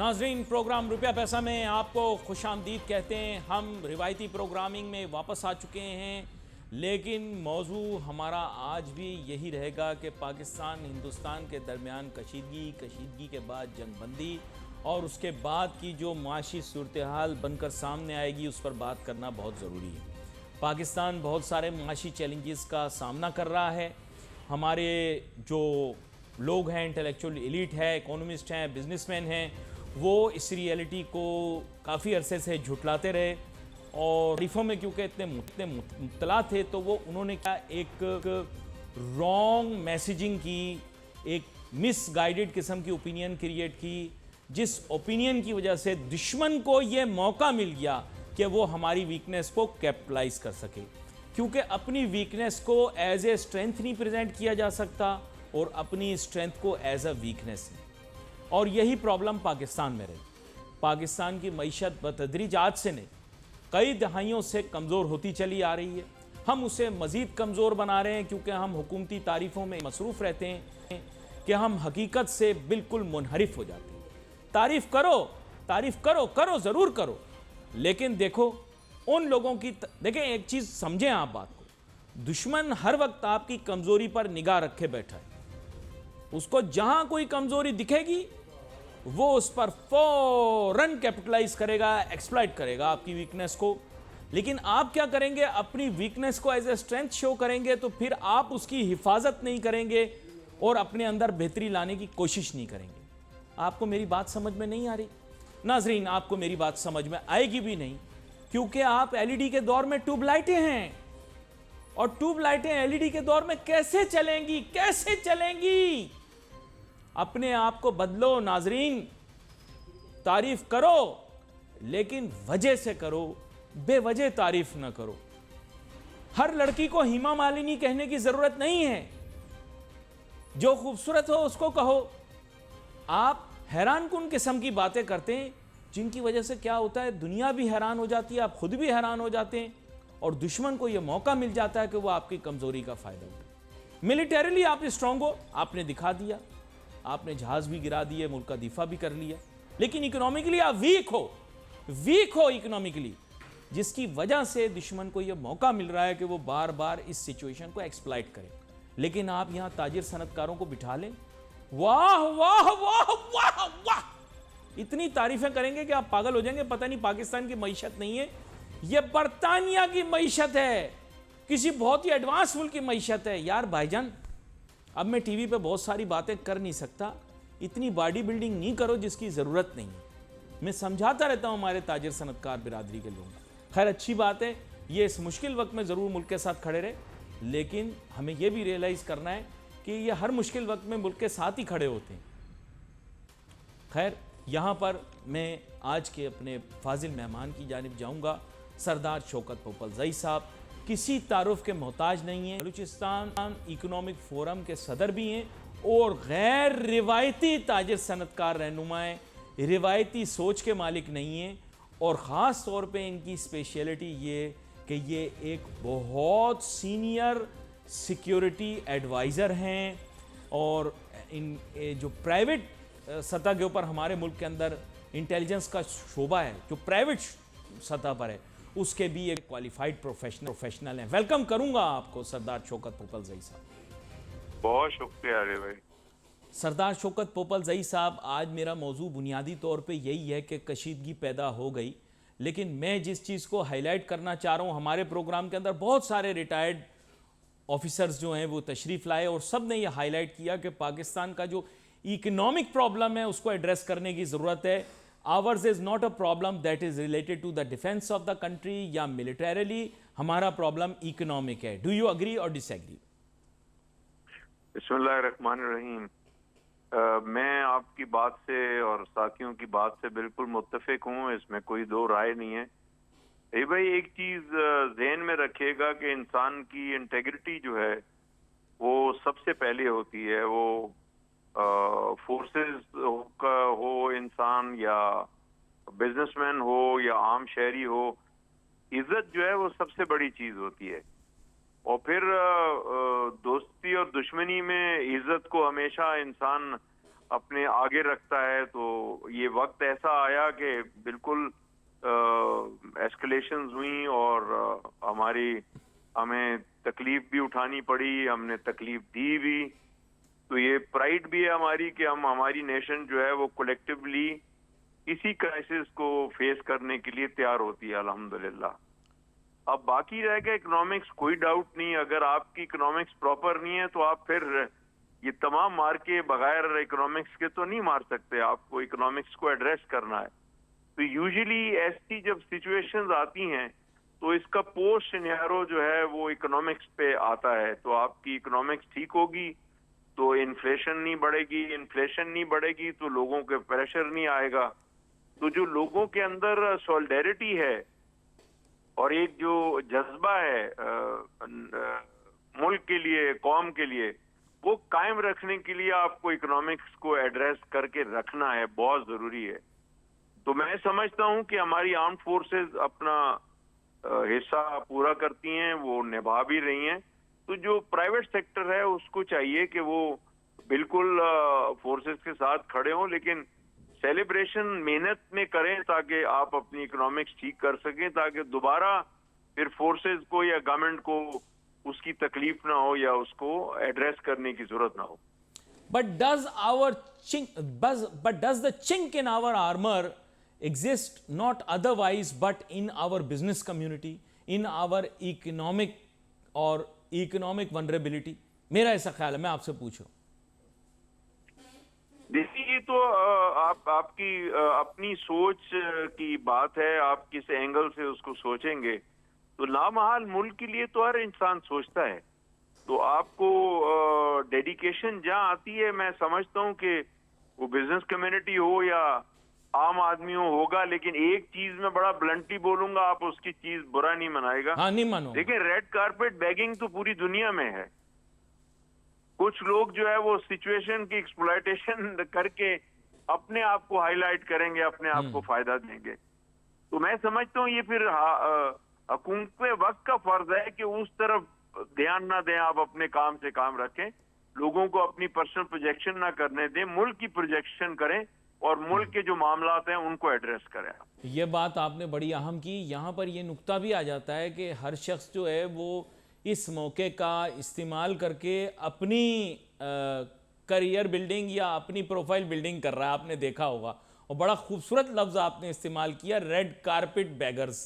नाजरीन, प्रोग्राम रुपया पैसा में आपको खुशामदीद कहते हैं। हम रिवायती प्रोग्रामिंग में वापस आ चुके हैं, लेकिन मौजू हमारा आज भी यही रहेगा कि पाकिस्तान हिंदुस्तान के दरमियान कशीदगी के बाद जंगबंदी और उसके बाद की जो माशी सूरत हाल बनकर सामने आएगी, उस पर बात करना बहुत ज़रूरी है। पाकिस्तान बहुत सारे माशी चैलेंजेस का सामना कर रहा है। हमारे जो लोग हैं, इंटेलेक्चुअल एलीट है, इकोनॉमिस्ट हैं, बिजनेसमैन हैं, वो इस रियलिटी को काफ़ी अरसे से झुटलाते रहे और तारीफों में क्योंकि इतने मुब्तला थे, तो वो उन्होंने क्या एक रॉन्ग मैसेजिंग की, एक मिसगाइडेड किस्म की ओपिनियन क्रिएट की, जिस ओपिनियन की वजह से दुश्मन को ये मौका मिल गया कि वो हमारी वीकनेस को कैपिटलाइज कर सके। क्योंकि अपनी वीकनेस को एज ए स्ट्रेंथ नहीं प्रेजेंट किया जा सकता और अपनी स्ट्रेंथ को एज अ वीकनेस। और यही प्रॉब्लम पाकिस्तान में रही। पाकिस्तान की मईशत बतदरीज आज से नहीं, कई दहाइयों से कमज़ोर होती चली आ रही है। हम उसे मज़ीद कमज़ोर बना रहे हैं क्योंकि हम हुकूमती तारीफ़ों में मसरूफ़ रहते हैं कि हम हकीकत से बिल्कुल मुनहरिफ हो जाते हैं। तारीफ़ करो ज़रूर करो, लेकिन देखो उन लोगों की देखें, एक चीज़ समझें आप बात को, दुश्मन हर वक्त आपकी कमज़ोरी पर निगाह रखे बैठा है। उसको जहां कोई कमज़ोरी दिखेगी वो उस पर फौरन कैपिटलाइज करेगा, एक्सप्लॉइट करेगा आपकी वीकनेस को। लेकिन आप क्या करेंगे? अपनी वीकनेस को एज ए स्ट्रेंथ शो करेंगे, तो फिर आप उसकी हिफाजत नहीं करेंगे और अपने अंदर बेहतरी लाने की कोशिश नहीं करेंगे। आपको मेरी बात समझ में नहीं आ रही नाजरीन? आपको मेरी बात समझ में आएगी भी नहीं, क्योंकि आप एलईडी के दौर में ट्यूबलाइटें हैं, और ट्यूबलाइटें एलईडी के दौर में कैसे चलेंगी? अपने आप को बदलो नाजरीन। तारीफ करो, लेकिन वजह से करो, बेवजह तारीफ ना करो। हर लड़की को हेमा मालिनी कहने की जरूरत नहीं है। जो खूबसूरत हो उसको कहो। आप हैरान कुन किस्म की बातें करते हैं, जिनकी वजह से क्या होता है, दुनिया भी हैरान हो जाती है, आप खुद भी हैरान हो जाते हैं, और दुश्मन को यह मौका मिल जाता है कि वो आपकी कमजोरी का फायदा उठाए। मिलिटरीली आप स्ट्रांग हो, आपने दिखा दिया, आपने जहाज भी गिरा दिए, मुल्क का दिफा भी कर लिया, लेकिन इकोनॉमिकली आप वीक हो इकोनॉमिकली, जिसकी वजह से दुश्मन को यह मौका मिल रहा है कि वो बार बार इस सिचुएशन को एक्सप्लॉइट करे। लेकिन आप यहां ताजिर सनतकारों को बिठा लें, वाह वाह वाह वाह वाह, इतनी तारीफें करेंगे कि आप पागल हो जाएंगे। पता नहीं पाकिस्तान की मईशत नहीं है, यह बरतानिया की मईशत है, किसी बहुत ही एडवांस मुल्क की मईशत है। यार भाईजान, अब मैं टीवी पे बहुत सारी बातें कर नहीं सकता, इतनी बॉडी बिल्डिंग नहीं करो जिसकी ज़रूरत नहीं है। मैं समझाता रहता हूँ हमारे ताजिर सनतकार बिरादरी के लोगों को। खैर, अच्छी बात है, ये इस मुश्किल वक्त में ज़रूर मुल्क के साथ खड़े रहे, लेकिन हमें यह भी रियलाइज़ करना है कि ये हर मुश्किल वक्त में मुल्क के साथ ही खड़े होते हैं। खैर, यहाँ पर मैं आज के अपने फाजिल मेहमान की जानिब जाऊँगा। सरदार शौकत पोपलजई साहब किसी तारुफ के मोहताज नहीं है, बलूचिस्तान इकोनॉमिक फोरम के सदर भी हैं और गैर रिवायती ताजिर सनतकार रहनुमाएँ, रिवायती सोच के मालिक नहीं हैं। और ख़ास तौर पे इनकी स्पेशलिटी ये कि ये एक बहुत सीनियर सिक्योरिटी एडवाइज़र हैं, और इन जो प्राइवेट सतह के ऊपर हमारे मुल्क के अंदर इंटेलिजेंस का शोबा है, जो प्राइवेट सतह पर है, उसके भी एक क्वालिफाइड प्रोफेशनल हैं। वेलकम करूंगा आपको सरदार शौकत पोपलजई साहब। बहुत शुक्रिया अरे भाई। सरदार शौकत पोपलजई साहब, आज मेरा मौजू बुनियादी तौर पे यही है कि कशीदगी पैदा हो गई, लेकिन मैं जिस चीज़ को हाईलाइट करना चाह रहा हूँ, हमारे प्रोग्राम के अंदर बहुत सारे रिटायर्ड ऑफिसर्स जो हैं वो तशरीफ़ लाए और सब ने यह हाईलाइट किया कि पाकिस्तान का जो इकोनॉमिक प्रॉब्लम है उसको एड्रेस करने की ज़रूरत है। Ours is not a problem that is related to the defence of the country या मिलिटरीली, हमारा प्रॉब्लम इकोनॉमिक है। डू यू अग्री और डिसएग्री? बिस्मिल्लाहिर्रहमानिर्रहीम। मैं आपकी बात से और साथियों की बात से बिल्कुल मुत्तफिक हूँ, इसमें कोई दो राय नहीं है। भाई, एक चीज ज़हन में रखिएगा कि इंसान की इंटेग्रिटी जो है वो सबसे पहले होती है। वो फोर्सेस हो इंसान, या बिजनेसमैन हो, या आम शहरी हो, इज्जत जो है वो सबसे बड़ी चीज होती है। और फिर दोस्ती और दुश्मनी में इज्जत को हमेशा इंसान अपने आगे रखता है। तो ये वक्त ऐसा आया कि बिल्कुल एस्केलेशंस हुई और हमें तकलीफ भी उठानी पड़ी, हमने तकलीफ दी भी। तो ये प्राइड भी है हमारी कि हमारी नेशन जो है वो कलेक्टिवली इसी क्राइसिस को फेस करने के लिए तैयार होती है अल्हम्दुलिल्लाह। अब बाकी रह गया इकोनॉमिक्स, कोई डाउट नहीं, अगर आपकी इकोनॉमिक्स प्रॉपर नहीं है तो आप फिर ये तमाम मार के बगैर इकोनॉमिक्स के तो नहीं मार सकते, आपको इकोनॉमिक्स को एड्रेस करना है। तो यूजुअली ऐसी जब सिचुएशंस आती हैं तो इसका पोस्ट सिनेरियो जो है वो इकोनॉमिक्स पे आता है। तो आपकी इकोनॉमिक्स ठीक होगी तो इन्फ्लेशन नहीं बढ़ेगी, इन्फ्लेशन नहीं बढ़ेगी तो लोगों के प्रेशर नहीं आएगा। तो जो लोगों के अंदर सॉलिडेरिटी है और एक जो जज्बा है मुल्क के लिए, कौम के लिए, वो कायम रखने के लिए आपको इकोनॉमिक्स को एड्रेस करके रखना है, बहुत जरूरी है। तो मैं समझता हूं कि हमारी आर्म्ड फोर्सेस अपना हिस्सा पूरा करती हैं, वो निभा भी रही हैं। तो जो प्राइवेट सेक्टर है उसको चाहिए कि वो बिल्कुल फोर्सेस के साथ खड़े हों, लेकिन सेलिब्रेशन मेहनत में करें ताकि आप अपनी इकोनॉमिक्स ठीक कर सकें, ताकि दोबारा फिर फोर्सेस को या गवर्नमेंट को उसकी तकलीफ ना हो या उसको एड्रेस करने की जरूरत ना हो। But does the chink in our armor exist not otherwise but in our business community, in our economic और economic vulnerability? मेरा ऐसा ख्याल है, मैं आपसे पूछूं। देखिए, ये तो आपकी अपनी सोच की बात है, आप किस एंगल से उसको सोचेंगे। तो लामहाल मुल्क के लिए तो हर इंसान सोचता है। तो आपको डेडिकेशन जहाँ आती है, मैं समझता हूँ कि वो बिजनेस कम्युनिटी हो या आम आदमी होगा, लेकिन एक चीज में बड़ा ब्लंटली बोलूंगा, आप उसकी चीज बुरा नहीं मनाएगा। हाँ, नहीं मानो। देखिए, रेड कारपेट बैगिंग तो पूरी दुनिया में है। कुछ लोग जो है वो सिचुएशन की एक्सप्लॉयटेशन करके अपने आप को हाईलाइट करेंगे, अपने आप को फायदा देंगे। तो मैं समझता हूँ ये फिर हुकूमत वक्त का फर्ज है कि उस तरफ ध्यान ना दें, आप अपने काम से काम रखें, लोगों को अपनी पर्सनल प्रोजेक्शन ना करने दें, मुल्क की प्रोजेक्शन करें और मुल्क के जो मामलात हैं उनको एड्रेस करें। ये बात आपने बड़ी अहम की। यहाँ पर ये नुक्ता भी आ जाता है कि हर शख्स जो है वो इस मौके का इस्तेमाल करके अपनी करियर बिल्डिंग या अपनी प्रोफाइल बिल्डिंग कर रहा है। आपने देखा होगा, और बड़ा खूबसूरत लफ्ज़ आपने इस्तेमाल किया, रेड कारपेट बैगर्स।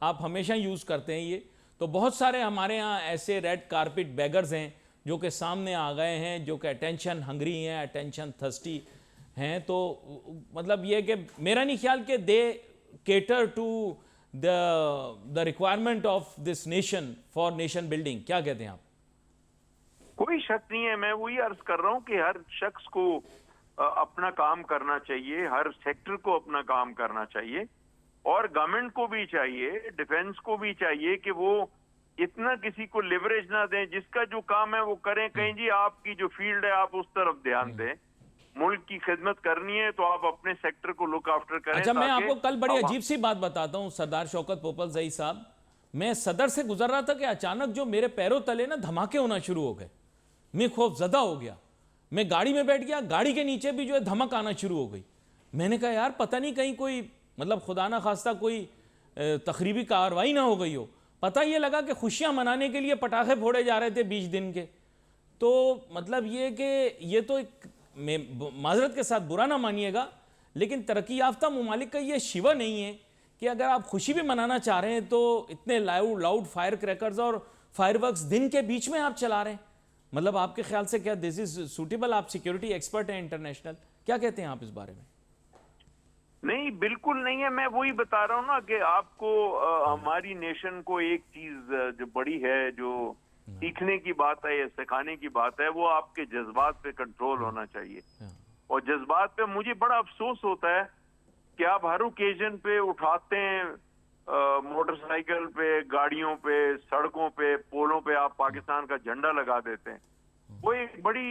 आप हमेशा यूज़ करते हैं ये। तो बहुत सारे हमारे यहाँ ऐसे रेड कारपेट बैगर्स हैं जो कि सामने आ गए हैं, जो कि अटेंशन हंगरी हैं, अटेंशन थर्स्टी हैं। तो मतलब ये कि मेरा नहीं ख्याल कि they cater to the requirement of this nation for nation building. क्या कहते हैं आप? कोई शक नहीं है, मैं वही अर्ज कर रहा हूँ कि हर शख्स को अपना काम करना चाहिए, हर सेक्टर को अपना काम करना चाहिए, और गवर्नमेंट को भी चाहिए, डिफेंस को भी चाहिए कि वो इतना किसी को लिवरेज ना दें। जिसका जो काम है वो करें। कहीं जी आपकी जो फील्ड है आप उस तरफ ध्यान दें। मुल्क की खिदमत करनी है तो आप अपने सेक्टर को लुक आफ्टर करें। अच्छा, मैं आपको कल बड़ी अजीब सी बात बताता हूँ सरदार शौकत पोपलजई साहब। मैं सदर से गुजर रहा था कि अचानक जो मेरे पैरों तले ना धमाके होना शुरू हो गए। मैं खौफजदा हो गया। मैं गाड़ी में बैठ गया, गाड़ी के नीचे भी जो है धमक आना शुरू हो गई। मैंने कहा यार पता नहीं कहीं कोई मतलब खुदा ना खास्ता कोई तकरीबी कार्रवाई ना हो गई हो। पता ये लगा कि खुशियां मनाने के लिए पटाखे फोड़े जा रहे थे 20 दिन के। तो मतलब ये कि ये तो एक, माजरत के साथ बुरा ना मानिएगा, लेकिन तरक्की याफ्ता ममालिक का ये शिवा नहीं है कि अगर आप खुशी भी मनाना चाह रहे हैं तो इतने लाउड फायर क्रैकर्स और फायरवर्क्स दिन के बीच में आप चला रहे हैं। मतलब आपके ख्याल से क्या दिस इज सूटेबल? आप सिक्योरिटी एक्सपर्ट हैं इंटरनेशनल, क्या कहते हैं आप इस बारे में? नहीं, बिल्कुल नहीं है। मैं वही बता रहा हूँ ना कि आपको हमारी नेशन को एक चीज जो बड़ी है, जो सीखने की बात है या सिखाने की बात है, वो आपके जज्बात पे कंट्रोल होना चाहिए। और जज्बात पे मुझे बड़ा अफसोस होता है कि आप हर ओकेजन पे उठाते हैं, मोटरसाइकिल पे, गाड़ियों पे, सड़कों पे, पोलों पे आप पाकिस्तान का झंडा लगा देते हैं। वो एक बड़ी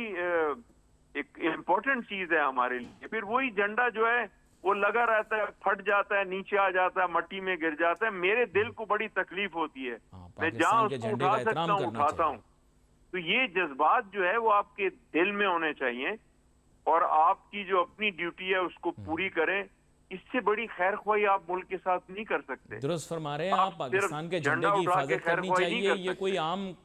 एक इम्पोर्टेंट चीज है हमारे लिए। फिर वही झंडा जो है वो लगा रहता है, फट जाता है, नीचे आ जाता है, मट्टी में गिर जाता है। मेरे दिल को बड़ी तकलीफ होती है। मैं जहां उसको उठा सकता हूँ उठाता हूँ। तो ये जज्बात जो है वो आपके दिल में होने चाहिए। और आपकी जो अपनी ड्यूटी है उसको पूरी करें। इससे बड़ी खैर ख्वाही आप मुल्क के साथ नहीं कर सकते। दुरुस्त फरमा रहे हैं आप। सिर्फ पाकिस्तान के झंडे झंडा की उठा के हिफाजत खैर करनी ख्वाही नहीं चाहिए, कर ये कोई सकते। आम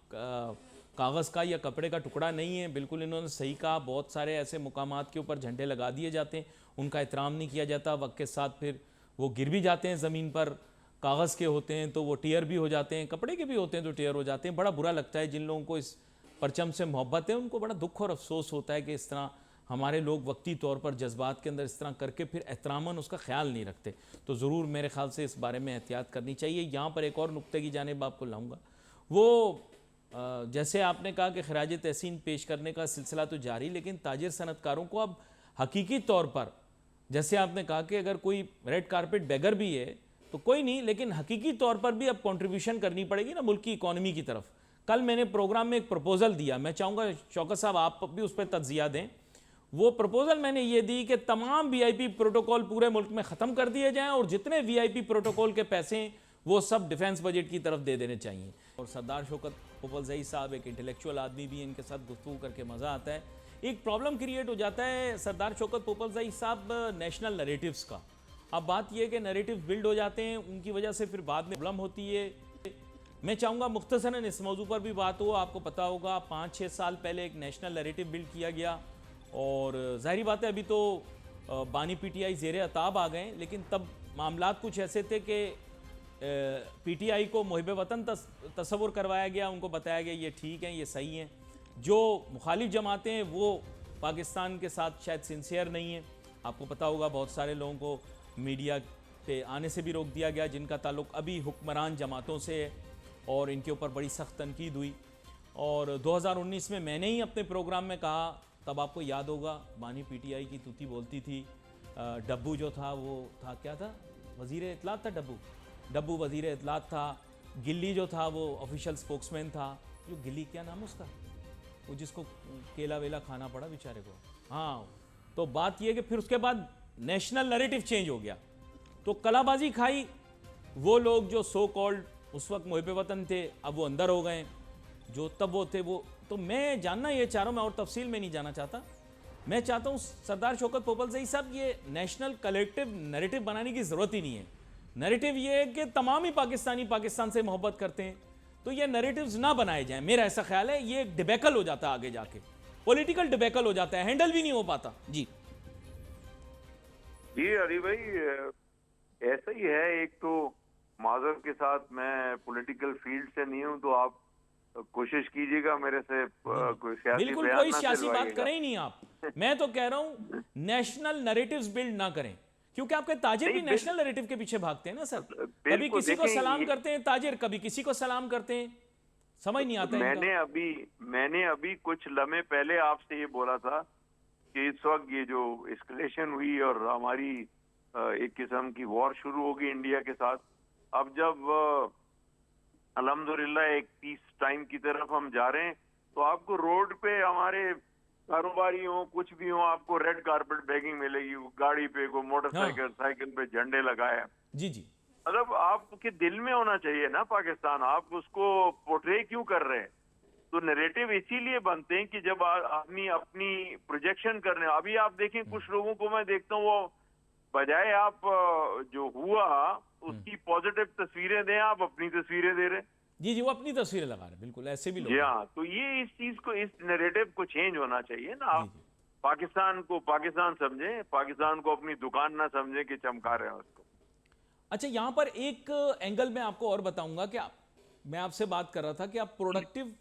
कागज़ का या कपड़े का टुकड़ा नहीं है। बिल्कुल इन्होंने सही कहा, बहुत सारे ऐसे मुकामात के ऊपर झंडे लगा दिए जाते हैं, उनका एहतराम नहीं किया जाता, वक्त के साथ फिर वो गिर भी जाते हैं ज़मीन पर। कागज़ के होते हैं तो वो टीयर भी हो जाते हैं, कपड़े के भी होते हैं तो टीयर हो जाते हैं। बड़ा बुरा लगता है, जिन लोगों को इस परचम से मोहब्बत है उनको बड़ा दुख और अफसोस होता है कि इस तरह हमारे लोग वक्ती तौर पर जज्बात के अंदर इस तरह करके फिर एहतरामन उसका ख्याल नहीं रखते। तो ज़रूर मेरे ख्याल से इस बारे में एहतियात करनी चाहिए। यहाँ पर एक और नुक्ते की जानिब आपको लाऊंगा, वो जैसे आपने कहा कि खराज तहसीन पेश करने का सिलसिला तो जारी, लेकिन ताजिर सनतकारों को अब हकीकी तौर पर, जैसे आपने कहा कि अगर कोई रेड कारपेट बेगर भी है तो कोई नहीं, लेकिन हकीकी तौर पर भी अब कंट्रीब्यूशन करनी पड़ेगी ना मुल्क की इकॉनमी की तरफ। कल मैंने प्रोग्राम में एक प्रपोजल दिया, मैं चाहूँगा शौकत साहब आप भी उस पर तज्जिया दें। वो प्रपोजल मैंने ये दी कि तमाम वीआईपी प्रोटोकॉल पूरे मुल्क में ख़त्म कर दिए जाएं और जितने वीआईपी प्रोटोकॉल के पैसे हैं वो सब डिफेंस बजट की तरफ दे देने चाहिए। और सरदार शौकत पोपलजई साहब एक इंटेलेक्चुअल आदमी भी, इनके साथ गुफ्तगू करके मज़ा आता है। एक प्रॉब्लम क्रिएट हो जाता है सरदार शौकत पोपलजई साहब, नेशनल नरेटिव्स का। अब बात यह है कि नरेटिव बिल्ड हो जाते हैं, उनकी वजह से फिर बाद में प्रॉब्लम होती है। मैं चाहूँगा मुख्तसरन इस मौजू पर भी बात हो। आपको पता होगा 5-6 साल पहले एक नेशनल नरेटिव बिल्ड किया गया और जाहिर बात है अभी तो बानी पीटीआई ज़ेरे अताब आ गए, लेकिन तब मामलात कुछ ऐसे थे कि पीटीआई को मुहिब वतन तस्वुर करवाया गया, उनको बताया गया ये ठीक है, ये सही है। जो मुखालिफ जमातें हैं वो पाकिस्तान के साथ शायद सिंसियर नहीं है। आपको पता होगा बहुत सारे लोगों को मीडिया पे आने से भी रोक दिया गया जिनका ताल्लुक़ अभी हुक्मरान जमातों से है और इनके ऊपर बड़ी सख्त तनकीद हुई। और 2019 में मैंने ही अपने प्रोग्राम में कहा, तब आपको याद होगा बानी पीटीआई की तूती बोलती थी। डब्बू जो था वो था, क्या था, वज़ीर इत्तलात था। डब्बू वज़ीर इत्तलात था। गिल्ली जो था वो ऑफिशियल स्पोक्समैन था। जो गिल्ली, क्या नाम उसका, वो जिसको केला वेला खाना पड़ा बेचारे को। हाँ, तो बात ये कि फिर उसके बाद नेशनल नैरेटिव चेंज हो गया, तो कलाबाजी खाई वो लोग जो सो कॉल्ड उस वक्त मुहिब वतन थे, अब वो अंदर हो गए, जो तब वो थे वो। तो मैं जानना ये चाह रहा हूँ, मैं और तफसील में नहीं जाना चाहता, मैं चाहता हूँ सरदार शौकत पोपलजई साहब, ये नेशनल कलेक्टिव नैरेटिव बनाने की ज़रूरत ही नहीं है। नैरेटिव ये है कि तमाम ही पाकिस्तानी पाकिस्तान से मोहब्बत करते हैं, तो ये नैरेटिव्स ना बनाए जाएं। मेरा ऐसा ख्याल है ये डिबेकल हो जाता है, आगे जाके पॉलिटिकल डिबेकल हो जाता है, हैंडल भी नहीं हो पाता। जी जी अली भाई, ऐसा ही है। एक तो माजरत के साथ मैं पॉलिटिकल फील्ड से नहीं हूं, तो आप कोशिश कीजिएगा मेरे से कोई सियासी बिल्कुल बयान कोई ना सियासी बात दिलवाइएगा। करें ही नहीं आप। मैं तो कह रहा हूं नेशनल नैरेटिव्स बिल्ड ना करें, क्योंकि आपके ताजिर भी नहीं, नेशनल नैरेटिव के पीछे भागते हैं ना सर। कभी बिल्कुल, किसी को देखें, सलाम करते हैं ताजिर, कभी किसी को सलाम करते हैं, समझ नहीं आता इनका। मैंने अभी कुछ लम्हे पहले आपसे ये बोला था कि इस वक्त ये जो एस्केलेशन हुई और हमारी एक किस्म की वॉर शुरू होगी इंडिया के साथ, अब जब अल्हम्दुलिल्लाह एक पीस टाइम की तरफ हम जा रहे हैं, तो आपको रोड पे हमारे कारोबारी हो कुछ भी हो, आपको रेड कारपेट बैगिंग मिलेगी। गाड़ी पे को मोटरसाइकिल साइकिल पे झंडे लगाए। जी जी, मतलब आपके दिल में होना चाहिए ना पाकिस्तान, आप उसको पोर्ट्रे क्यों कर रहे हैं? तो नैरेटिव इसीलिए बनते हैं कि जब आदमी अपनी प्रोजेक्शन करने, अभी आप देखें कुछ लोगों को मैं देखता हूँ, वो बजाय आप जो हुआ उसकी पॉजिटिव तस्वीरें दें, आप अपनी तस्वीरें दे रहे हैं। जी जी, वो अपनी तस्वीरें लगा रहे हैं, बिल्कुल ऐसे भी लोग जी हैं। हाँ, तो ये इस चीज को, इस नैरेटिव को चेंज होना चाहिए ना। आप जी जी, पाकिस्तान को पाकिस्तान समझें, पाकिस्तान को अपनी दुकान ना समझें कि चमका रहे हैं उसको। अच्छा यहाँ पर एक एंगल मैं आपको और बताऊंगा कि मैं आपसे बात कर रहा था कि आप productive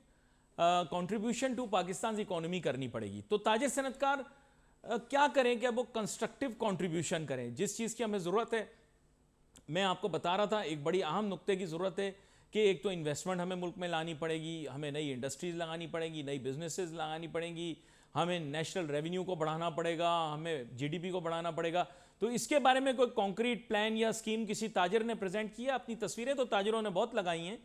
contribution to Pakistan economy करनी पड़ेगी, तो ताजिर सनतकार क्या करें कि अब वो कंस्ट्रक्टिव कंट्रीब्यूशन करें जिस चीज़ की हमें ज़रूरत है। मैं आपको बता रहा था एक बड़ी अहम नुक्ते की ज़रूरत है कि एक तो इन्वेस्टमेंट हमें मुल्क में लानी पड़ेगी, हमें नई इंडस्ट्रीज़ लगानी पड़ेगी, नई बिजनेसेस लगानी पड़ेंगी, हमें नेशनल रेवेन्यू को बढ़ाना पड़ेगा, हमें जीडीपी को बढ़ाना पड़ेगा। तो इसके बारे में कोई कॉन्क्रीट प्लान या स्कीम किसी ताजिर ने प्रेजेंट किया? अपनी तस्वीरें तो ताजिरों ने बहुत लगाई हैं,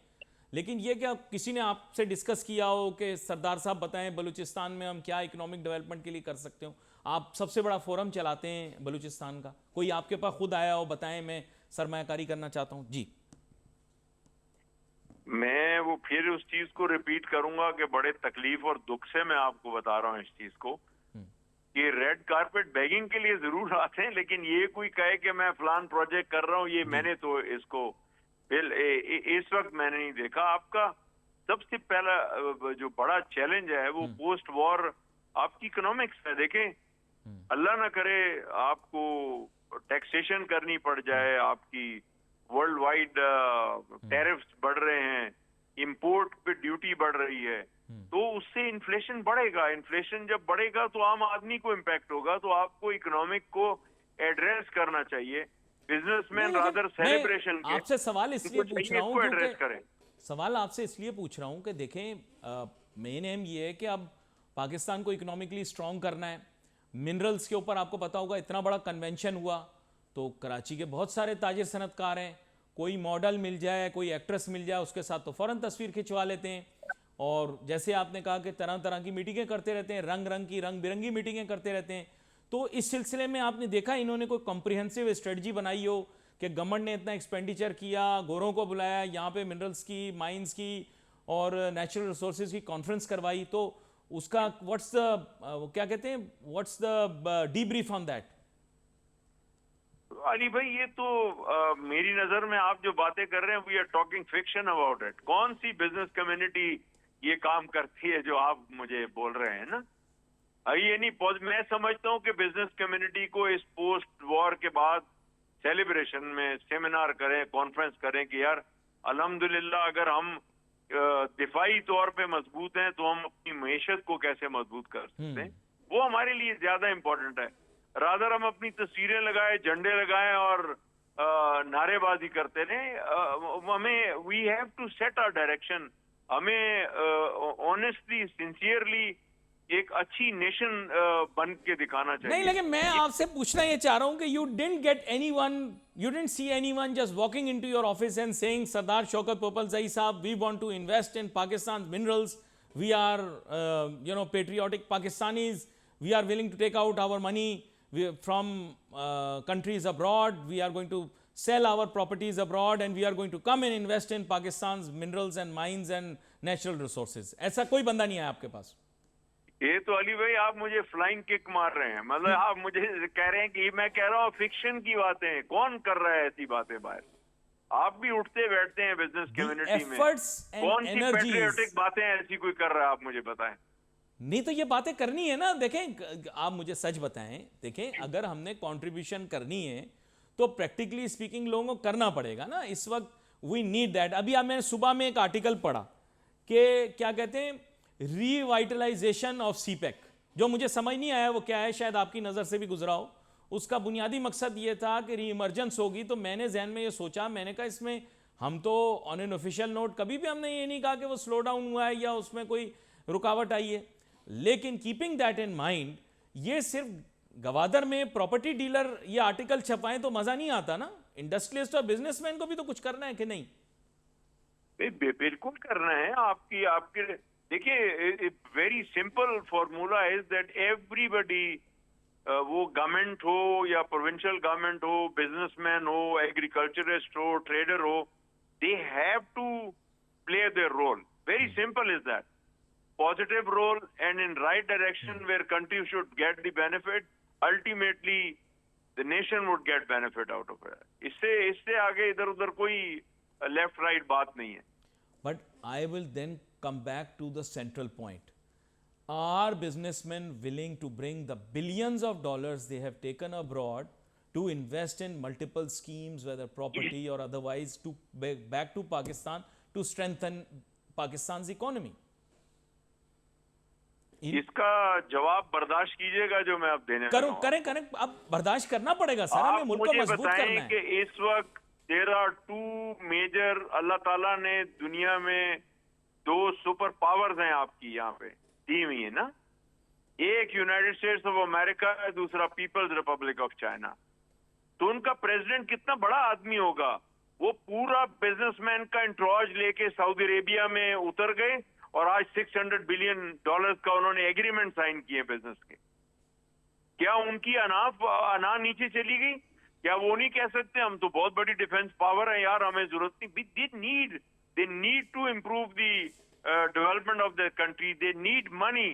लेकिन ये क्या किसी ने आपसे डिस्कस किया हो कि सरदार साहब बताएं बलूचिस्तान में हम क्या इकोनॉमिक डेवलपमेंट के लिए कर सकते हो? आप सबसे बड़ा फोरम चलाते हैं बलूचिस्तान का, कोई आपके पास खुद आया हो, बताएं मैं सरमायाकारी करना चाहता हूं। जी, मैं वो फिर उस चीज को रिपीट करूंगा कि बड़े तकलीफ और दुख से मैं आपको बता रहा हूँ इस चीज को ये रेड कारपेट बैगिंग के लिए जरूर आते हैं, लेकिन ये कोई कहे कि मैं फलान प्रोजेक्ट कर रहा हूँ, ये मैंने तो इसको इस वक्त मैंने नहीं देखा। आपका सबसे पहला जो बड़ा चैलेंज है वो पोस्ट वॉर आपकी इकोनॉमिक्स है। देखें, अल्लाह ना करे आपको टैक्सेशन करनी पड़ जाए, आपकी वर्ल्ड वाइड टैरिफ्स बढ़ रहे हैं, इंपोर्ट पे ड्यूटी बढ़ रही है, तो उससे इन्फ्लेशन बढ़ेगा। इन्फ्लेशन जब बढ़ेगा तो आम आदमी को इम्पैक्ट होगा। तो आपको इकोनॉमिक को एड्रेस करना चाहिए। बिजनेसमैन रादर सेलिब्रेशन के आपसे सवाल इसलिए पूछ रहा हूँ एड्रेस करें। सवाल आपसे इसलिए पूछ रहा हूँ कि देखें, मेन एम ये है कि अब पाकिस्तान को इकोनॉमिकली स्ट्रांग करना है। मिनरल्स के ऊपर आपको पता होगा इतना बड़ा कन्वेंशन हुआ, तो कराची के बहुत सारे ताजिर सनतकार हैं, कोई मॉडल मिल जाए, कोई एक्ट्रेस मिल जाए, उसके साथ तो फ़ौरन तस्वीर खिंचवा लेते हैं। और जैसे आपने कहा कि तरह तरह की मीटिंगें करते रहते हैं, रंग बिरंगी मीटिंगें करते रहते हैं। तो इस सिलसिले में आपने देखा इन्होंने कोई कॉम्प्रिहेंसिव स्ट्रेटजी बनाई हो कि गवर्नमेंट ने इतना एक्सपेंडिचर किया, गोरों को बुलाया, यहाँ पे मिनरल्स की, माइंस की और नेचुरल रिसोर्सेज की कॉन्फ्रेंस करवाई, तो उसका व्हाट्स द क्या कहते हैं, what's the debrief on that? Ali भाई, ये तो मेरी नजर में आप जो बातें कर रहे हैं we are talking fiction about it. कौन सी बिजनेस कम्युनिटी ये काम करती है जो आप मुझे बोल रहे हैं ना? ये नहीं, मैं समझता हूँ कि बिजनेस कम्युनिटी को इस पोस्ट वॉर के बाद सेलिब्रेशन में सेमिनार करें, कॉन्फ्रेंस करें कि यार अल्हम्दुलिल्लाह अगर हम दिफाई तौर पे मजबूत हैं तो हम अपनी मईशत को कैसे मजबूत कर सकते हैं, वो हमारे लिए ज्यादा इंपॉर्टेंट है। रादर हम अपनी तस्वीरें लगाए, झंडे लगाए और नारेबाजी करते रहे। हमें we have to set our direction. हमें ऑनेस्टली, सिंसियरली एक अच्छी नेशन बन के दिखाना चाहिए। नहीं, लेकिन मैं आपसे पूछना ये चाह रहा हूं कि you didn't see anyone just walking into your office and saying Sardar Shaukat Popalzai sahib, we want to invest in Pakistan minerals, we are patriotic Pakistanis, we are willing to take out our money from countries abroad, we are going to sell our properties abroad and we are going to come and invest in Pakistan's minerals and mines and natural resources. ऐसा कोई बंदा नहीं है आपके पास? ये तो अली भाई आप मुझे फ्लाइंग किक मार रहे हैं। मतलब आप मुझे कह रहे हैं कि मैं कह रहा हूँ फिक्शन की बातें। कौन कर रहा है ऐसी बातें बाहर? आप भी उठते बैठते हैं बिजनेस कम्युनिटी में, कौन सी पेट्रियोटिक बातें ऐसी कोई कर रहा है? आप मुझे बताएं। नहीं तो ये बातें करनी है ना। देखें, आप मुझे सच बताएं, देखें अगर हमने कंट्रीब्यूशन करनी है तो प्रैक्टिकली स्पीकिंग लोगों को करना पड़ेगा ना। इस वक्त वी नीड दैट। अभी आप, मैंने सुबह में एक आर्टिकल पढ़ा कि क्या कहते हैं, रीवाइटलाइजेशन ऑफ सीपेक, जो मुझे समझ नहीं आया वो क्या है, शायद आपकी नज़र से भी गुजरा हो। उसका बुनियादी मकसद ये था कि री इमरजेंस होगी, तो मैंने जहन में ये सोचा, मैंने कहा इसमें हम तो ऑन एन ऑफिशियल नोट कभी भी हमने ये नहीं कहा कि वो स्लो डाउन हुआ है या उसमें कोई रुकावट आई है, लेकिन कीपिंग दैट इन माइंड, ये सिर्फ गवादर में प्रॉपर्टी डीलर ये आर्टिकल छपाएं तो मजा नहीं आता ना। इंडस्ट्रियलिस्ट और बिजनेसमैन को भी तो कुछ करना है कि नहीं? बिल्कुल करना है। आपके देखिए, very simple formula is that everybody, वो गवर्नमेंट हो या प्रोविंशियल गवर्नमेंट हो, बिजनेसमैन हो, एग्रीकल्चरिस्ट हो, ट्रेडर हो, they have to play their role. Very simple is that. Positive role and in right direction where country should get the benefit, ultimately the nation would get benefit out of it. इससे आगे इधर उधर कोई left right बात नहीं है। But I will then come back to the central point. Are businessmen willing to bring the billions of dollars they have taken abroad to invest in multiple schemes, whether property or otherwise, to back to Pakistan to strengthen Pakistan's economy? इसका जवाब बर्दाश्त कीजिएगा जो मैं अब देने करूं, करें अब बर्दाश्त करना पड़ेगा सर, हमें मुल्क को मजबूत करना है। कि इस वक्त देयर आर टू मेजर, अल्लाह ताला ने दुनिया में दो सुपर पावर्स हैं आपकी यहाँ पे दी हुई है ना। एक यूनाइटेड स्टेट्स ऑफ अमेरिका है, दूसरा पीपल्स रिपब्लिक ऑफ चाइना। तो उनका प्रेसिडेंट कितना बड़ा आदमी होगा, वो पूरा बिजनेसमैन का इंट्रॉज लेके सऊदी अरेबिया में उतर गए और आज $600 बिलियन का उन्होंने एग्रीमेंट साइन किए बिजनेस के। क्या उनकी अना नीचे चली गई? क्या वो नहीं कह सकते हम तो बहुत बड़ी डिफेंस पावर है यार, हमें जरूरत नहीं? They need to improve the development of the country, they need money.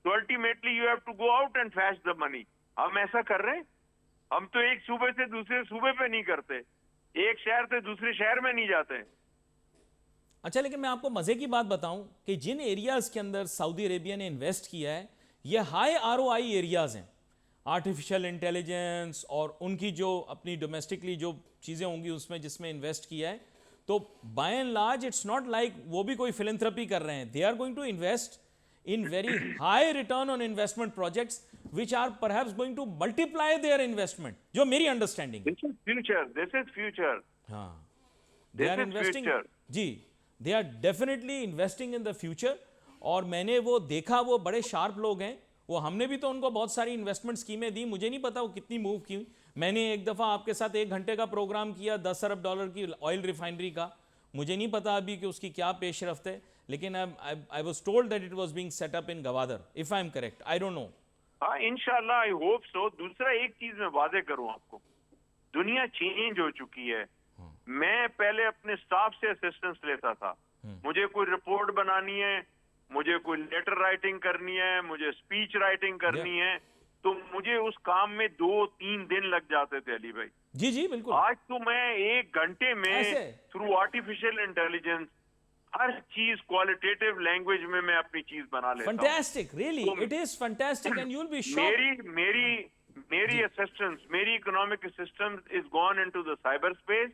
तो ultimately you have to go out and fetch the money. हम ऐसा कर रहे हैं? हम तो एक सूबे से दूसरे सूबे पे नहीं करते, एक शहर से दूसरे शहर में नहीं जाते। अच्छा, लेकिन मैं आपको मजे की बात बताऊं कि जिन एरियाज के अंदर सऊदी अरेबिया ने इन्वेस्ट किया है, ये हाई आरओआई एरियाज हैं। आर्टिफिशियल इंटेलिजेंस और उनकी जो अपनी डोमेस्टिकली जो चीज़ें होंगी उसमें जिसमें इन्वेस्ट किया है, तो by and large it's not like वो भी कोई फिलेंथ्रपी कर रहे हैं। They are going to invest in very high return on investment projects which are perhaps going to multiply their investment, जो मेरी understanding है। This is future. This is future. हाँ, they This are is investing, future. Ji, they are definitely investing in the future। और मैंने वो देखा, वो बड़े शार्प लोग हैं, वो हमने भी तो उनको बहुत सारी इन्वेस्टमेंट स्कीमें दी, मुझे नहीं पता वो कितनी मूव की। मैंने एक दफ़ा आपके साथ 1 घंटे का प्रोग्राम किया $10 अरब की ऑयल रिफाइनरी का, मुझे नहीं पता अभी कि उसकी क्या पेशरफ्त है, लेकिन I was told that it was being set up in Gwadar, if I am correct, I don't know. हाँ, इंशाल्लाह, आई होप सो। दूसरा एक चीज मैं वादे करूं आपको, दुनिया चेंज हो चुकी है। मैं पहले अपने स्टाफ से असिस्टेंस लेता था, मुझे कोई रिपोर्ट बनानी है, मुझे कोई लेटर राइटिंग करनी है, मुझे स्पीच राइटिंग करनी है, तो मुझे उस काम में 2-3 दिन लग जाते थे अली भाई। जी जी बिल्कुल। आज तो मैं 1 घंटे में थ्रू आर्टिफिशियल इंटेलिजेंस हर चीज क्वालिटेटिव लैंग्वेज में मैं अपनी चीज बना लेता हूं। Fantastic, really it is fantastic and you will be shocked. मेरी असिस्टेंस, मेरी economic assistance is gone into the cyber space.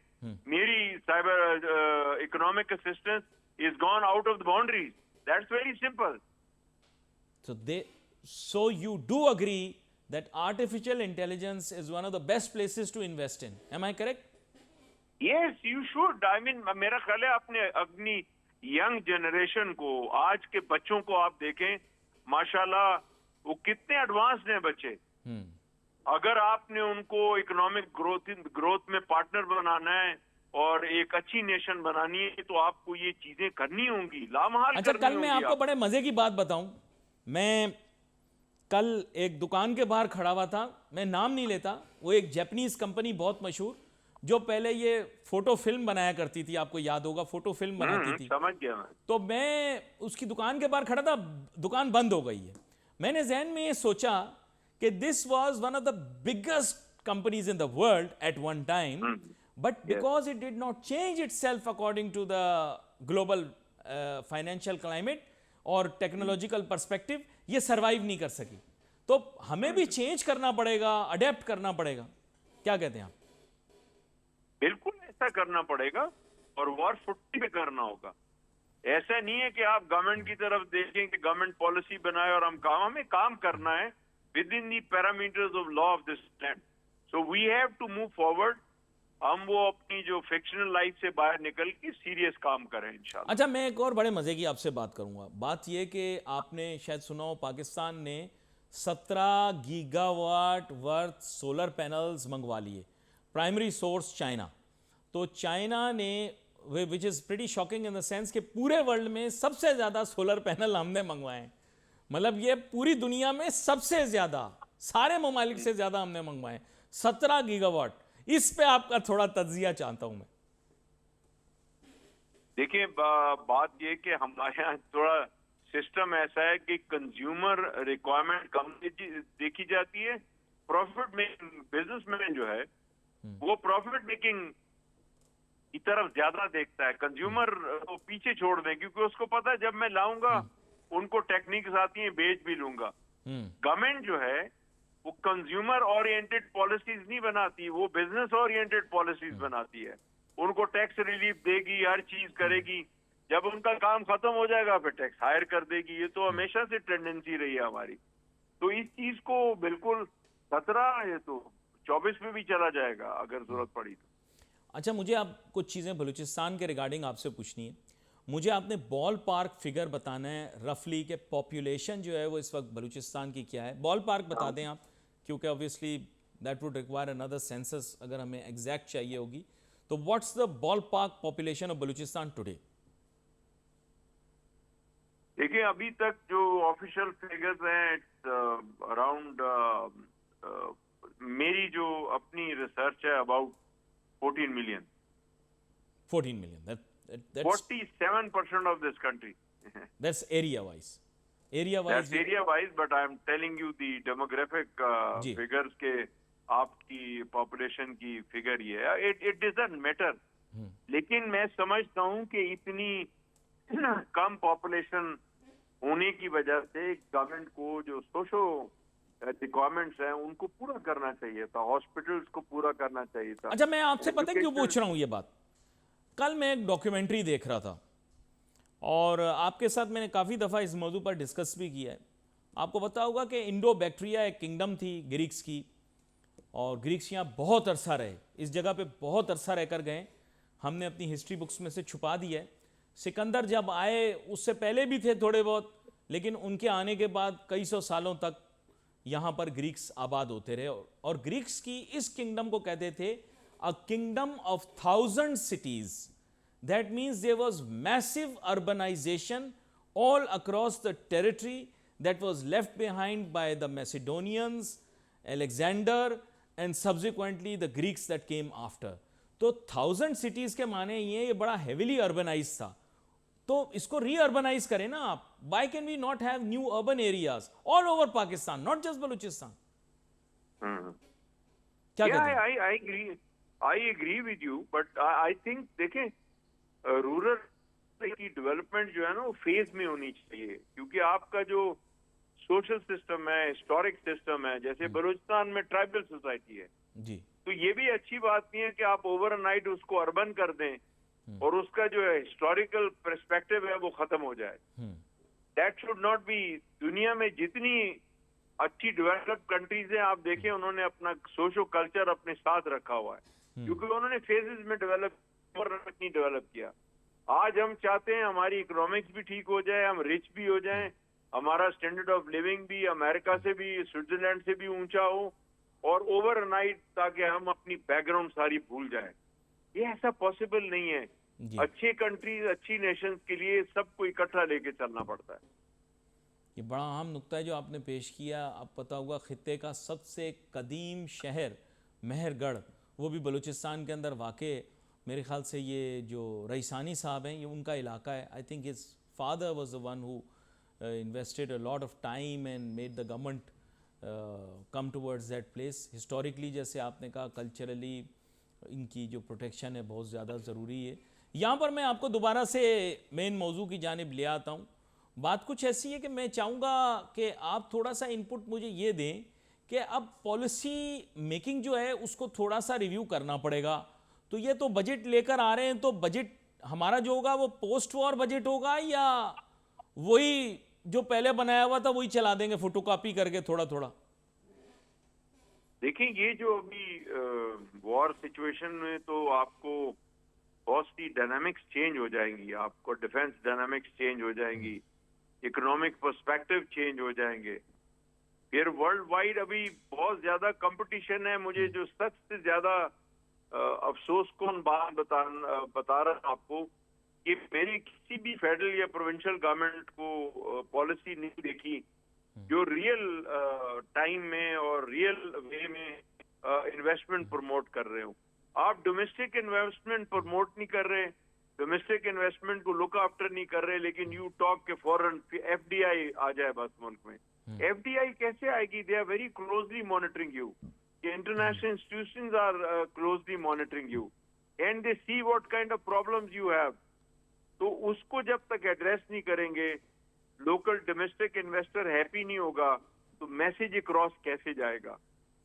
मेरी cyber economic assistance is gone out of the boundaries. That's very simple. So you do agree that artificial intelligence is one of the best places to invest in, am I correct? Yes, you should. I mean, मेरा ख्याल है अपनी young generation को, आज के बच्चों को आप देखें, माशाल्लाह वो कितने एडवांस्ड हैं बच्चे। अगर आपने उनको इकोनॉमिक ग्रोथ में पार्टनर बनाना है और एक अच्छी नेशन बनानी है, तो आपको ये चीजें करनी होंगी, लामहाल अच्छा, करनी कल मैं होंगी। आपको बड़े मजे की बात बताऊं, मैं कल एक दुकान के बाहर खड़ा हुआ था, मैं नाम नहीं लेता, वो एक जापानीज कंपनी बहुत मशहूर, जो पहले ये फोटो फिल्म बनाया करती थी, आपको याद होगा, फोटो फिल्म बनाती थी। समझ गया मैं। तो मैं उसकी दुकान के बाहर खड़ा था, दुकान बंद हो गई है। मैंने जहन में ये सोचा कि this was one of the biggest companies in the world at one time, but because it did not change itself according to the global financial climate और टेक्नोलॉजिकल पर्सपेक्टिव, ये सर्वाइव नहीं कर सकी। तो हमें भी चेंज करना पड़ेगा, अडेप्ट करना पड़ेगा। क्या कहते हैं आप? बिल्कुल ऐसा करना पड़ेगा और वॉर फुट्टी पे करना होगा। ऐसा नहीं है कि आप गवर्नमेंट की तरफ देखें कि गवर्नमेंट पॉलिसी बनाए और हमें काम करना है within the parameters of law of this land. So we have to move forward. हम वो अपनी जो फिक्शनल लाइफ से बाहर निकल के सीरियस काम करें इंशाल्लाह। अच्छा, मैं एक और बड़े मजे की आपसे बात करूंगा। बात यह कि आपने शायद सुना हो, पाकिस्तान ने 17 गीगावाट वर्थ सोलर पैनल्स मंगवा लिए, प्राइमरी सोर्स चाइना। तो चाइना ने, which is pretty shocking in the sense कि पूरे वर्ल्ड में सबसे ज़्यादा सोलर पैनल हमने मंगवाए हैं। मतलब ये पूरी दुनिया में सबसे ज़्यादा, सारे ममालिक से ज़्यादा हमने मंगवाए, 17 गीगावाट। इस पे आपका थोड़ा तज्जिया चाहता हूं मैं। देखिए, बात ये कि हमारे यहाँ थोड़ा सिस्टम ऐसा है कि कंज्यूमर रिक्वायरमेंट कम देखी जाती है, प्रॉफिट मेकिंग बिजनेसमैन जो है वो प्रॉफिट मेकिंग की तरफ ज्यादा देखता है, कंज्यूमर को पीछे छोड़ दें, क्योंकि उसको पता है जब मैं लाऊंगा उनको टेक्निक्स आती हैं, बेच भी लूंगा। गवर्नमेंट जो है वो कंज्यूमर ओरिएंटेड पॉलिसीज नहीं बनाती, वो बिजनेस ओरिएंटेड पॉलिसीज बनाती है। उनको टैक्स रिलीफ देगी, हर चीज करेगी, जब उनका काम खत्म हो जाएगा फिर टैक्स हायर कर देगी। ये तो हमेशा से टेंडेंसी रही है हमारी। तो इस चीज को बिल्कुल खतरा, ये तो 24 में भी चला जाएगा अगर जरूरत पड़ी तो। अच्छा, मुझे आप कुछ चीज़ें बलूचिस्तान के रिगार्डिंग आपसे पूछनी है। मुझे आपने बॉल पार्क फिगर बताना है रफली के पॉपुलेशन जो है वो इस वक्त बलूचिस्तान की क्या है, बॉल पार्क बता दें आप, क्योंकि obviously that would require another census अगर हमें एग्जैक्ट चाहिए होगी। तो what's the ball park population of Balochistan today? देखिए, अभी तक जो ऑफिशियल फिगर्स हैं अराउंड, मेरी जो अपनी रिसर्च है about 14 million. 14 million. That's 47% of this country. That's area wise. Area That's wise? area wise, but I'm telling you the demographic जी। figures के आपकी population की figure ये है. It doesn't matter. लेकिन मैं समझता हूँ कि इतनी कम population होने की वजह से गवर्नमेंट को जो सोशो रिक्वायरमेंट्स हैं उनको पूरा करना चाहिए था, हॉस्पिटल्स को पूरा करना चाहिए था. अच्छा, मैं आपसे पता है क्यों Education- पूछ रहा हूँ ये बात? कल मैं एक डॉक्यूमेंट्री देख रहा था और आपके साथ मैंने काफ़ी दफ़ा इस मौजू पर डिस्कस भी किया है। आपको पता होगा कि इंडो बैक्टीरिया एक किंगडम थी ग्रीक्स की, और ग्रीक्स यहाँ बहुत अरसा रहे, इस जगह पे बहुत अरसा रहकर गए। हमने अपनी हिस्ट्री बुक्स में से छुपा दिया है। सिकंदर जब आए उससे पहले भी थे थोड़े बहुत, लेकिन उनके आने के बाद कई सौ सालों तक यहाँ पर ग्रीक्स आबाद होते रहे, और ग्रीक्स की इस किंगडम को कहते थे a kingdom of 1000 cities. That means there was massive urbanization all across the territory that was left behind by the Macedonians, Alexander, and subsequently the Greeks that came after. तो 1000 cities के माने ये बड़ा heavily urbanized था। तो इसको री-अर्बनाइज करें ना आप। Why can we not have new urban areas all over Pakistan, not just Balochistan? क्या Yeah, कहते हैं? I agree with you, but I think देखें रूरल की डेवलपमेंट जो है ना वो फेज में होनी चाहिए, क्योंकि आपका जो सोशल सिस्टम है, हिस्टोरिक सिस्टम है, जैसे बलूचिस्तान में ट्राइबल सोसाइटी है, जी, तो ये भी अच्छी बात नहीं है कि आप ओवरनाइट उसको अर्बन कर दें और उसका जो हिस्टोरिकल पर्सपेक्टिव है वो खत्म हो जाए. That should not be. दुनिया में जितनी अच्छी डेवलप्ड कंट्रीज हैं, आप देखें उन्होंने अपना सोशो कल्चर अपने साथ रखा हुआ है, क्योंकि उन्होंने फेजेस में नहीं डेवलप किया. आज हम चाहते हैं हमारी इकोनॉमिक्स भी ठीक हो जाए, हम रिच भी हो जाएं, हमारा स्टैंडर्ड ऑफ लिविंग भी अमेरिका से भी, स्विट्जरलैंड से भी ऊंचा हो, और ओवरनाइट ताकि हम अपनी बैकग्राउंड सारी भूल जाएं. ये ऐसा पॉसिबल नहीं है. अच्छे कंट्रीज, अच्छी नेशंस के लिए सबको इकट्ठा लेके चलना पड़ता है. ये बड़ा अहम नुक्ता है जो आपने पेश किया। आप पता होगा खित्ते का सबसे कदीम शहर मेहरगढ़, वो भी बलूचिस्तान के अंदर वाक़, मेरे ख्याल से ये जो रईसानी साहब हैं ये उनका इलाका है. I think his father was the one who invested a lot of time and made the government come towards that place. Historically जैसे आपने कहा, कल्चरली इनकी जो प्रोटेक्शन है बहुत ज़्यादा ज़रूरी है. यहाँ पर मैं आपको दोबारा से मेन मौजू की जानिब ले आता हूँ. बात कुछ ऐसी है कि मैं चाहूँगा कि आप थोड़ा सा इनपुट मुझे ये दें कि अब पॉलिसी मेकिंग जो है उसको थोड़ा सा रिव्यू करना पड़ेगा. तो ये तो बजट लेकर आ रहे हैं, तो बजट हमारा जो होगा वो पोस्ट वॉर बजट होगा या वही जो पहले बनाया हुआ था वही चला देंगे फोटोकॉपी करके थोड़ा थोड़ा? देखिए, ये जो अभी वॉर सिचुएशन में तो आपको बहुत सी डायनामिक्स चेंज हो जाएंगी, आपको डिफेंस डायनामिक्स चेंज हो जाएंगी, इकोनॉमिक पर्सपेक्टिव चेंज हो जाएंगे, फिर वर्ल्ड वाइड अभी बहुत ज्यादा कंपटीशन है. मुझे जो सबसे ज्यादा अफसोस कौन बात बता रहा हूं आपको कि मैंने किसी भी फेडरल या प्रोविंशियल गवर्नमेंट को पॉलिसी नहीं देखी जो रियल टाइम में और रियल वे में इन्वेस्टमेंट प्रमोट कर रहे हो. आप डोमेस्टिक इन्वेस्टमेंट प्रमोट नहीं कर रहे, डोमेस्टिक इन्वेस्टमेंट को लुक आफ्टर नहीं कर रहे, लेकिन यू टॉक के फॉरेन एफडीआई आ जाए बस मुल्क में. एफडीआई कैसे आएगी? They are very closely monitoring you. International institutions are closely monitoring you and they see what kind of problems you have. तो उसको जब तक एड्रेस नहीं करेंगे, लोकल डोमेस्टिक इन्वेस्टर हैप्पी नहीं होगा, तो मैसेज क्रॉस कैसे जाएगा?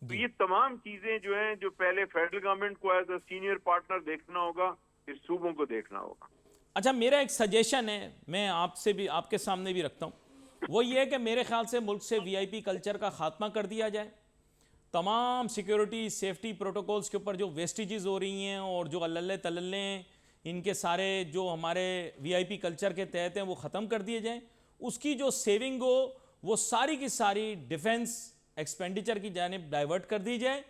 तो ये तमाम चीजें जो हैं, जो पहले फेडरल गवर्नमेंट को एज अ सीनियर पार्टनर देखना होगा, फिर सूबों को देखना होगा. अच्छा, मेरा एक सजेशन है, मैं आपसे भी, आपके सामने भी रखता हूँ. वो ये है कि मेरे ख्याल से मुल्क से वीआईपी कल्चर का खात्मा कर दिया जाए. तमाम सिक्योरिटी सेफ्टी प्रोटोकॉल्स के ऊपर जो वेस्टेजेस हो रही हैं और जो अल्ले तल्ले हैं, इनके सारे जो हमारे वीआईपी कल्चर के तहत हैं वो ख़त्म कर दिए जाएं. उसकी जो सेविंग हो वो सारी की सारी डिफेंस एक्सपेंडिचर की जानिब डाइवर्ट कर दी जाए,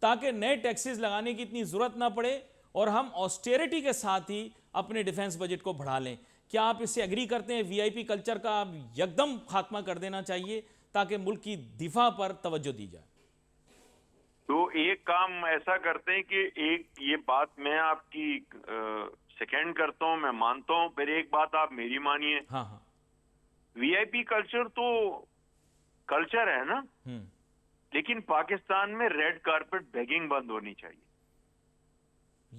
ताकि नए टैक्सेस लगाने की इतनी ज़रूरत ना पड़े और हम ऑस्टेरिटी के साथ ही अपने डिफेंस बजट को बढ़ा लें. क्या आप इससे एग्री करते हैं? वीआईपी कल्चर का अब यकदम खात्मा कर देना चाहिए ताकि मुल्क की दिफा पर तवज्जो दी जाए. तो एक काम ऐसा करते हैं कि एक ये बात मैं आपकी सेकंड करता हूं, मैं मानता हूं, फिर एक बात आप मेरी मानिए. हाँ हाँ. वीआईपी कल्चर तो कल्चर है ना, लेकिन पाकिस्तान में रेड कारपेट बेगिंग बंद होनी चाहिए।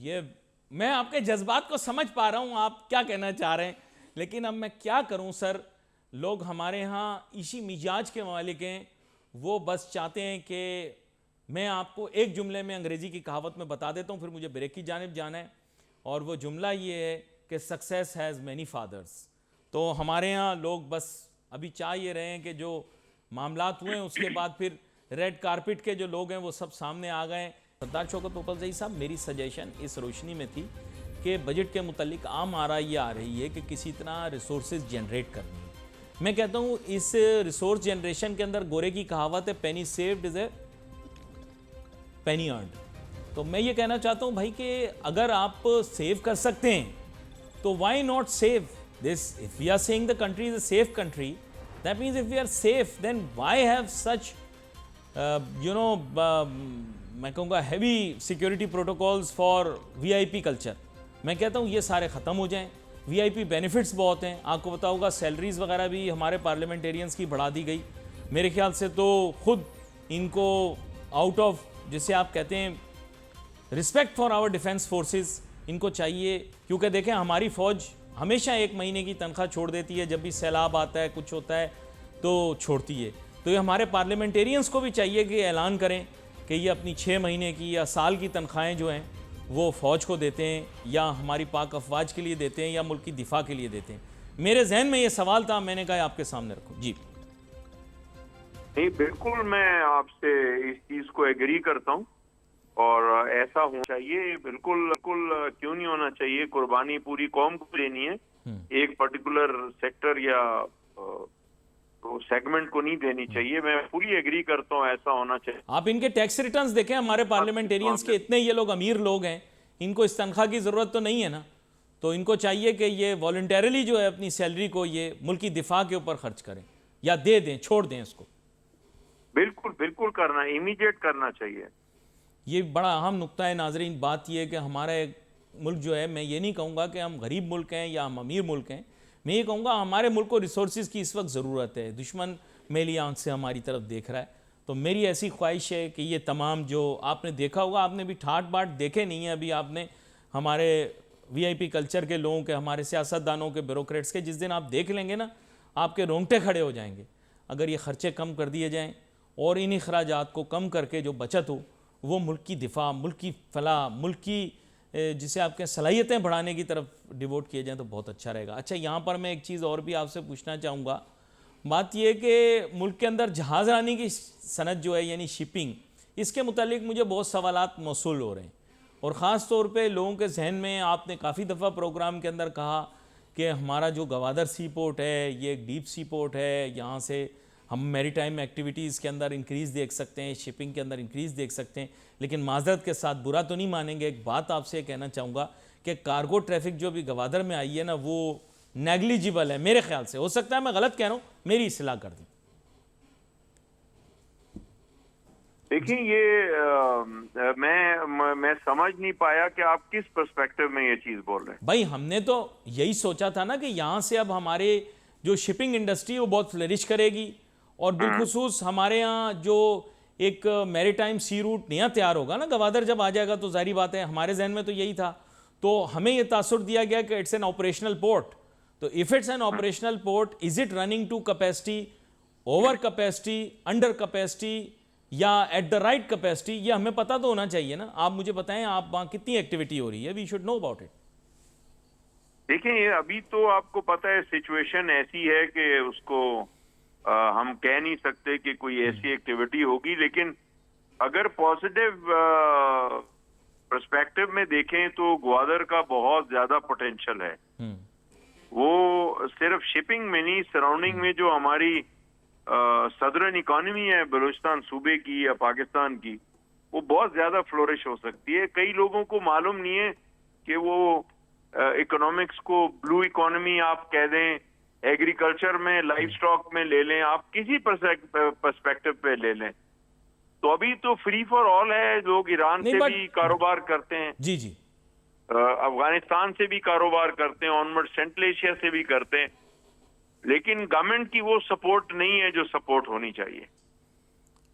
ये मैं आपके जज्बात को समझ पा रहा हूं, आप क्या कहना चाह रहे हैं, लेकिन अब मैं क्या करूं सर। लोग हमारे यहाँ इसी मिजाज के मालिक हैं, वो बस चाहते हैं कि मैं आपको एक जुमले में अंग्रेजी की कहावत में बता देता हूं, फिर मुझे ब्रेक की जानिब जाना है, और वो जुमला ये है कि सक्सेस हैज़ मैनी फादर्स। तो हमारे यहाँ लोग बस अभी चाह ये रहे हैं कि जो मामलात हुए हैं उसके बाद फिर रेड कारपेट के जो लोग हैं वो सब सामने आ गए। सरदार शौकत ओपलजई साहब, मेरी सजेशन इस रोशनी में थी कि बजट के मुतालिक आम आ रही है कि किसी तरह रिसोर्सेज जनरेट करनी है। मैं कहता हूँ इस रिसोर्स जनरेशन के अंदर गोरे की कहावत है, penny saved is a penny earned. तो मैं ये कहना चाहता हूँ भाई कि अगर आप सेव कर सकते हैं तो why not save this. If we are saying the country is a safe country, that means if we are safe then why have such मैं कहूँगा heavy security protocols for VIP culture. मैं कहता हूँ ये सारे ख़त्म हो जाएं। वीआईपी बेनिफिट्स बहुत हैं, आपको पता होगा सैलरीज वगैरह भी हमारे पार्लियामेंटेरियंस की बढ़ा दी गई। मेरे ख्याल से तो खुद इनको आउट ऑफ, जिसे आप कहते हैं respect for our defence forces, इनको चाहिए, क्योंकि देखें हमारी फ़ौज हमेशा 1 महीने की तनख्वाह छोड़ देती है, जब भी सैलाब आता है कुछ होता है तो छोड़ती है। तो ये हमारे पार्लियामेंटेरियंस को भी चाहिए कि ऐलान करें कि ये अपनी 6 महीने की या साल की तनख्वाहें जो हैं वो फ़ौज को देते हैं, या हमारी पाक अफवाज के लिए देते हैं, या मुल्क की दिफा के लिए देते हैं। मेरे जहन में ये सवाल था, मैंने कहा आपके सामने रखूं। जी नहीं, बिल्कुल मैं आपसे इस चीज को एग्री करता हूँ, और ऐसा होना चाहिए। बिल्कुल बिल्कुल क्यों नहीं होना चाहिए। कुर्बानी पूरी कौम को देनी है, एक पर्टिकुलर सेक्टर या तो सेगमेंट को नहीं देनी चाहिए। मैं पूरी एग्री करता हूँ, ऐसा होना चाहिए। आप इनके टैक्स रिटर्न्स देखें, हमारे पार्लियामेंटेरियंस के इतने ये लोग अमीर लोग हैं, इनको इस तनख्वाह की ज़रूरत तो नहीं है ना। तो इनको चाहिए कि ये वॉलंटरली जो है अपनी सैलरी को ये मुल्क की दिफा के ऊपर खर्च करें, या दे दें, छोड़ दें इसको। बिल्कुल बिल्कुल करना, इमीडिएट करना चाहिए। ये बड़ा अहम नुक्ता है नाजरीन। बात यह है कि हमारा मुल्क जो है, मैं ये नहीं कहूँगा कि हम गरीब मुल्क हैं या हम अमीर मुल्क हैं, मैं ये कहूँगा हमारे मुल्क को रिसोर्सेज की इस वक्त ज़रूरत है। दुश्मन मेली आंख से हमारी तरफ देख रहा है। तो मेरी ऐसी ख्वाहिश है कि ये तमाम जो आपने देखा होगा, आपने भी ठाट बाट देखे नहीं है अभी, आपने हमारे वीआईपी कल्चर के लोगों के, हमारे सियासतदानों के, ब्यूरोक्रेट्स के, जिस दिन आप देख लेंगे ना आपके रोंगटे खड़े हो जाएंगे। अगर ये खर्चे कम कर दिए जाएँ और इन अखराजात को कम करके जो बचत हो वो मुल्क की दिफा, मुल्क की फलाह, मुल्क की जिसे आपके सलाहियतें बढ़ाने की तरफ डिवोट किए जाएँ तो बहुत अच्छा रहेगा। अच्छा, यहाँ पर मैं एक चीज़ और भी आपसे पूछना चाहूँगा। बात यह कि मुल्क के अंदर जहाज़रानी की सनत जो है, यानी शिपिंग, इसके मुतालिक मुझे बहुत सवालात मौसूल हो रहे हैं, और ख़ास तौर पे लोगों के जहन में आपने काफ़ी दफ़ा प्रोग्राम के अंदर कहा कि हमारा जो गवादर सी पोर्ट है ये एक डीप सी पोर्ट है, यहाँ से हम मैरीटाइम एक्टिविटीज़ के अंदर इंक्रीज़ देख सकते हैं, शिपिंग के अंदर इंक्रीज़ देख सकते हैं। लेकिन माजरत के साथ बुरा तो नहीं मानेंगे, एक बात आपसे कहना चाहूँगा कि कार्गो ट्रैफिक जो भी गवादर में आई है ना, वो नेग्लिजिबल है मेरे ख्याल से। हो सकता है मैं गलत कह रहा हूँ, मेरी इस्लाह कर दी। देखिए, ये मैं समझ नहीं पाया कि आप किस पर्सपेक्टिव में ये चीज़ बोल रहे हैं। भाई हमने तो यही सोचा था ना कि यहाँ से अब हमारे जो शिपिंग इंडस्ट्री वो बहुत फ्लरिश करेगी, और बिलखुसूस हमारे यहाँ जो एक मैरीटाइम सी रूट नया तैयार होगा ना, गवादर जब आ जाएगा तो जाहिर बात है हमारे जहन में तो यही था। तो हमें ये तासुर दिया गया कि इट्स एन ऑपरेशनल पोर्ट। तो if it's an operational port, is it running to capacity, over capacity, under capacity, या एट द राइट कैपेसिटी, ये हमें पता तो होना चाहिए ना। आप मुझे बताएं, आप वहाँ कितनी एक्टिविटी हो रही है, we should know about it. देखिए, अभी तो आपको पता है सिचुएशन ऐसी है कि उसको हम कह नहीं सकते कि कोई ऐसी एक्टिविटी होगी, लेकिन अगर पॉजिटिव पर्सपेक्टिव में देखें तो ग्वादर का बहुत ज्यादा पोटेंशियल है। वो सिर्फ शिपिंग में नहीं, सराउंडिंग में जो हमारी सदरन इकोनॉमी है बलूचिस्तान सूबे की या पाकिस्तान की, वो बहुत ज्यादा फ्लोरिश हो सकती है। कई लोगों को मालूम नहीं है कि वो इकोनॉमिक्स को ब्लू इकोनॉमी आप कह दें, एग्रीकल्चर में, लाइफ स्टॉक में ले लें, आप किसी पर्सपेक्टिव पे ले लें, तो अभी तो फ्री फॉर ऑल है। लोग ईरान से भी कारोबार करते हैं, जी जी, अफगानिस्तान से भी कारोबार करते हैं, ऑनवर्ड सेंट्रल एशिया से भी करते हैं। लेकिन गवर्नमेंट की वो सपोर्ट नहीं है जो सपोर्ट होनी चाहिए।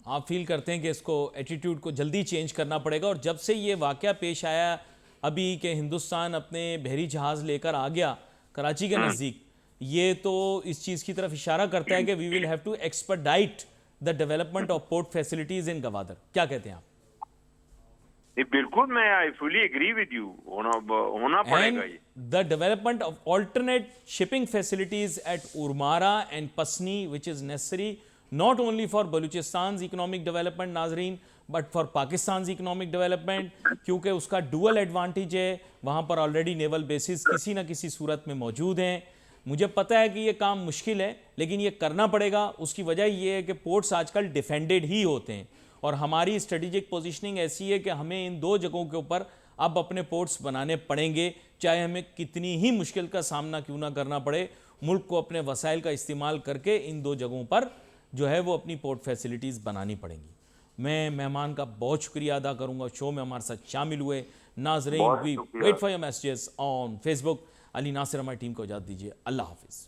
आप फील करते हैं कि इसको एटीट्यूड को जल्दी चेंज करना पड़ेगा, और जब से ये वाकया पेश आया अभी कि हिंदुस्तान अपने बहरी जहाज़ लेकर आ गया कराची के नज़दीक, ये तो इस चीज़ की तरफ इशारा करता है कि we will have to expedite the development of port facilities in Gwadar. क्या कहते हैं आप? बिल्कुल, मैं I fully agree with you, होना पड़ेगा ये। The development of alternate shipping facilities at Urmara and Pasni, which is necessary not only for Baluchistan's economic development, नाजरीन, but for Pakistan's economic development, क्योंकि उसका डुअल एडवांटेज है, वहाँ पर already naval basis किसी ना किसी सूरत में मौजूद हैं। मुझे पता है कि ये काम मुश्किल है, लेकिन ये करना पड़ेगा। उसकी वजह ये है कि पोर्ट्स आजकल डिफेंडेड ही होते हैं, और हमारी स्ट्रेटेजिक पोजीशनिंग ऐसी है कि हमें इन दो जगहों के ऊपर अब अपने पोर्ट्स बनाने पड़ेंगे, चाहे हमें कितनी ही मुश्किल का सामना क्यों ना करना पड़े। मुल्क को अपने वसाइल का इस्तेमाल करके इन दो जगहों पर जो है वो अपनी पोर्ट फैसिलिटीज़ बनानी पड़ेंगी। मैं मेहमान का बहुत शुक्रिया अदा करूंगा, शो में हमारे साथ शामिल हुए। नाजरीन, we wait for your messages on Facebook. Ali Nasir हमारी टीम को इजाज़त दीजिए। अल्लाह हाफिज़।